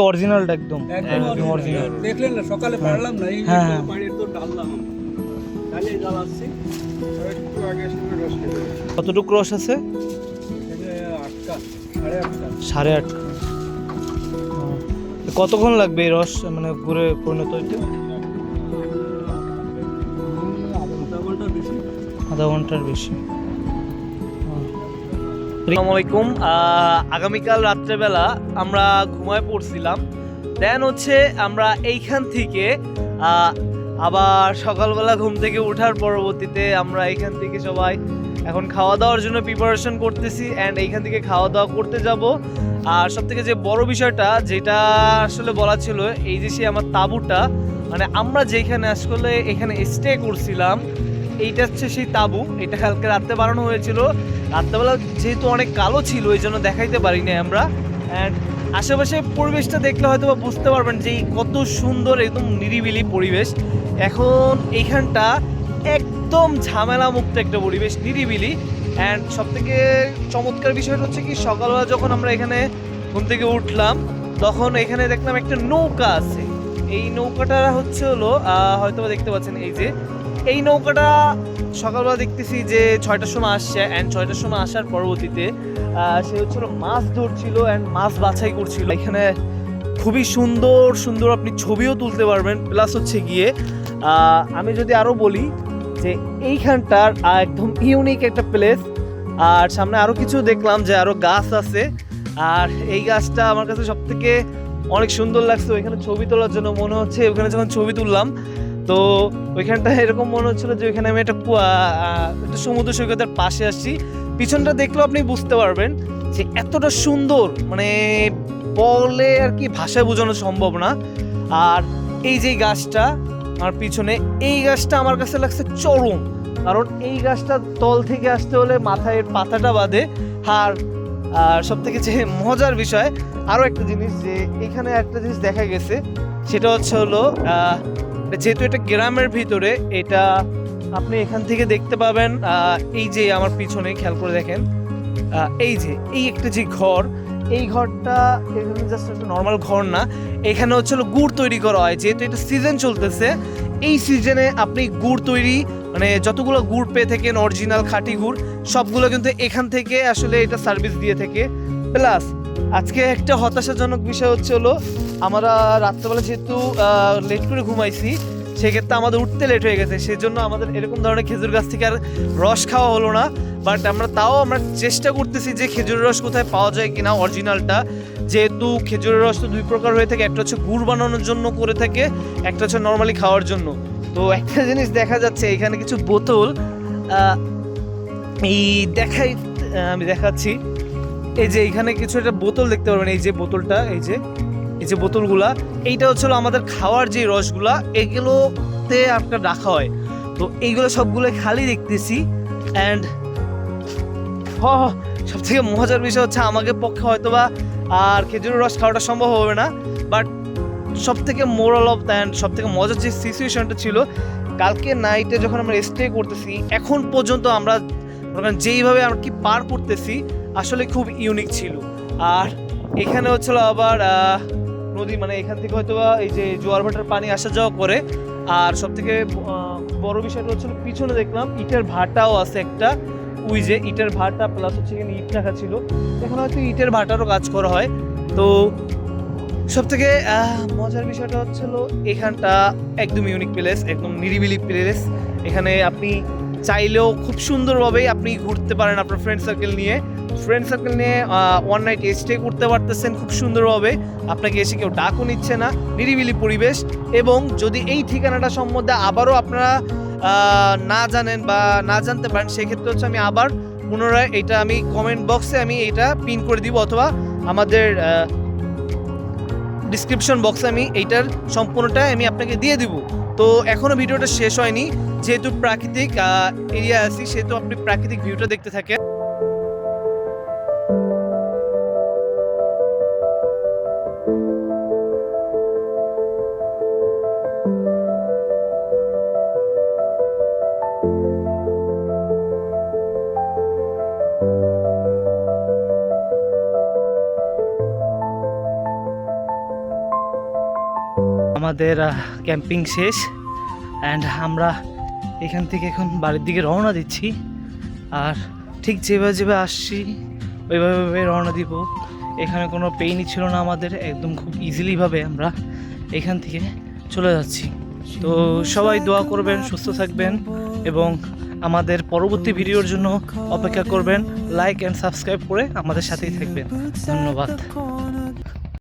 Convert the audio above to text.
অরিজিনালটা একদম অরিজিনাল। দেখলেন না সকালে পারলাম না, এই পানির তো ডাললাম, ডালে ডাল আসছে একটু আগে শুনে রস খেতে। কতটুকু রস আছে? আটটা, 8:30টা। 8:30। কতক্ষণ লাগবে এই রস মানে ঘুরে পরিণত হইতে? আধা ঘন্টার বেশি। আসসালামু আলাইকুম। আগামীকাল রাত্রেবেলা আমরা ঘুমায় পড়ছিলাম, দেন হচ্ছে আমরা এইখান থেকে আবার সকালবেলা ঘুম থেকে ওঠার পরবর্তীতে আমরা এইখান থেকে সবাই এখন খাওয়া দাওয়ার জন্য প্রিপারেশন করতেছি অ্যান্ড এইখান থেকে খাওয়া দাওয়া করতে যাব। আর সব থেকে যে বড় বিষয়টা যেটা আসলে বলা ছিল, এই যে সে আমার তাঁবুটা, মানে আমরা যেখানে আসলে এখানে স্টে করছিলাম, এইটা হচ্ছে সেই তাঁবু। এটা কালকে রাত্রে বানানো হয়েছিল, রাত্রেবেলা যেহেতু অনেক কালো ছিল এই জন্য দেখাইতে পারিনি আমরা। অ্যান্ড আশেপাশে পরিবেশটা দেখলে হয়তো বা বুঝতে পারবেন যে কত সুন্দর একদম নিরিবিলি পরিবেশ। এখন এইখানটা একদম ঝামেলা মুক্ত একটা পরিবেশ, নিরিবিলি। অ্যান্ড সব থেকে চমৎকার বিষয়টা হচ্ছে কি, সকালবেলা যখন আমরা এখানে ঘুম থেকে উঠলাম তখন এখানে দেখলাম একটা নৌকা আছে। এই নৌকাটা হচ্ছে হলো হয়তো দেখতে পাচ্ছেন, এই যে এই নৌকাটা সকালবেলা দেখতেছি যে 6টার সময় আসছে। অ্যান্ড 6টার সময় আসার পরবর্তীতে সে হচ্ছিল মাছ ধরছিল অ্যান্ড মাছ বাছাই করছিল। এখানে খুবই সুন্দর সুন্দর আপনি ছবিও তুলতে পারবেন। প্লাস হচ্ছে গিয়ে আমি যদি আরও বলি যে এইখানটার একদম ইউনিক একটা প্লেস। আর সামনে আরও কিছু দেখলাম যে আরও গাছ আছে, আর এই গাছটা আমার কাছে সব থেকে অনেক সুন্দর লাগছে। ওইখানে ছবি তোলার জন্য মনে হচ্ছে, ওখানে যখন ছবি তুললাম তো ওইখানটা এরকম মনে হচ্ছিল যে ওইখানে আমি একটা সমুদ্র সৈকতের পাশে আসছি। পিছনটা দেখলেও আপনি বুঝতে পারবেন যে এতটা সুন্দর, মানে বলে আর কি ভাষায় বোঝানো সম্ভব না। আর এই যে গাছটা আমার পিছনে, এই গাছটা আমার কাছে লাগছে চরম, কারণ এই গাছটা তল থেকে আসতে হলে মাথায় পাতাটা বাঁধে। আর সব থেকে যে মজার বিষয় আরও একটা জিনিস, যে এখানে একটা জিনিস দেখা গেছে, সেটা হচ্ছে হলো যেহেতু এটা গ্রামের ভিতরে, এটা আপনি এখান থেকে দেখতে পাবেন। এই যে আমার পিছনে খেয়াল করে দেখেন, এই যে এই একটা যে ঘর, এই ঘরটা এখানে জাস্ট একটা নর্মাল ঘর না, এখানে হচ্ছে গুড় তৈরি করা হয়। যেহেতু এটা সিজন চলতেছে, এই সিজনে আপনি গুড় তৈরি, মানে যতগুলো গুড় পেয়ে থাকেন অরিজিনাল খাঁটি গুড়, সবগুলো কিন্তু এখান থেকে আসলে এটা সার্ভিস দিয়ে থাকে। প্লাস আজকে একটা হতাশাজনক বিষয় হচ্ছে হলো, আমরা রাত্রেবেলা যেহেতু লেট করে ঘুমাইছি, সেক্ষেত্রে আমাদের উঠতে লেট হয়ে গেছে, সেজন্য আমাদের এরকম ধরনের খেজুর গাছ থেকে আর রস খাওয়া হলো না। বাট আমরা চেষ্টা করতেছি যে খেজুরের রস কোথায় পাওয়া যায় কিনা অরিজিনালটা। যেহেতু খেজুরের রস তো দুই প্রকার হয়ে থাকে, একটা হচ্ছে গুড় বানানোর জন্য করে থাকে, একটা হচ্ছে নর্মালি খাওয়ার জন্য। তো একটা জিনিস দেখা যাচ্ছে এখানে কিছু বোতল, আমি দেখাচ্ছি। এই যে এখানে কিছু একটা বোতল দেখতে পারবেন, এই যে বোতলটা, এই যে বোতলগুলা, এইটা হচ্ছে আমাদের খাওয়ার যে রসগুলা এগুলোতে আপনার রাখা হয়। তো এইগুলো সবগুলো খালি দেখতেছি। অ্যান্ড সব থেকে মজার বিষয় হচ্ছে, আমাকে পক্ষে হয়তোবা আর খেজুরের রস খাওয়াটা সম্ভব হবে না, বাট সব থেকে মোরাল অফ অ্যান্ড সব থেকে মজার যে সিচুয়েশনটা ছিল, কালকে নাইটে যখন আমরা স্টে করতেছি এখন পর্যন্ত আমরা যেইভাবে আমরা কি পার করতেছি আসলে খুব ইউনিক ছিল। আর এখানে হচ্ছিল আবার নদী, মানে এখান থেকে হয়তো এই যে জোয়ার ভাটার পানি আসা যাওয়া করে। আর সব থেকে বড় বিষয়টা হচ্ছিল, পিছনে দেখলাম ইটের ভাটাও আছে একটা, ওই যে ইটের ভাটা, প্লাস হচ্ছে এখানে ইট রাখা ছিল, এখানে হয়তো ইটের ভাটারও কাজ করা হয়। তো সব থেকে মজার বিষয়টা হচ্ছিল এখানটা একদম ইউনিক প্লেস, একদম নিরিবিলি প্লেস। এখানে আপনি চাইলেও খুব সুন্দরভাবেই আপনি ঘুরতে পারেন আপনার ফ্রেন্ড সার্কেল নিয়ে ওয়ান নাইট স্টে করতে পারতেছেন খুব সুন্দরভাবে। আপনাকে এসে কেউ ডাকও নিচ্ছে না, নিরিবিলি পরিবেশ। এবং যদি এই ঠিকানাটা সম্বন্ধে আবারও আপনারা না জানেন বা না জানতে পারেন, সেক্ষেত্রে হচ্ছে আমি আবার পুনরায় এটা আমি কমেন্ট বক্সে আমি এটা পিন করে দিব, অথবা আমাদের ডিসক্রিপশন বক্সে আমি এইটার সম্পূর্ণটা আমি আপনাকে দিয়ে দিব। তো এখনও ভিডিওটা শেষ হয়নি, যেহেতু প্রাকৃতিক এরিয়া আছি, সেহেতু আপনি প্রাকৃতিক ভিউটা দেখতে থাকেন। আমাদের ক্যাম্পিং শেষ অ্যান্ড আমরা এখান থেকে এখন বাড়ির দিকে রওনা দিচ্ছি। আর ঠিক যেভাবে আসছি ওইভাবে রওনা দিব। এখানে কোনো পেইনই ছিল না আমাদের, একদম খুব ইজিলিভাবে আমরা এখান থেকে চলে যাচ্ছি। তো সবাই দোয়া করবেন, সুস্থ থাকবেন এবং আমাদের পরবর্তী ভিডিওর জন্য অপেক্ষা করবেন। লাইক অ্যান্ড সাবস্ক্রাইব করে আমাদের সাথেই থাকবেন। ধন্যবাদ।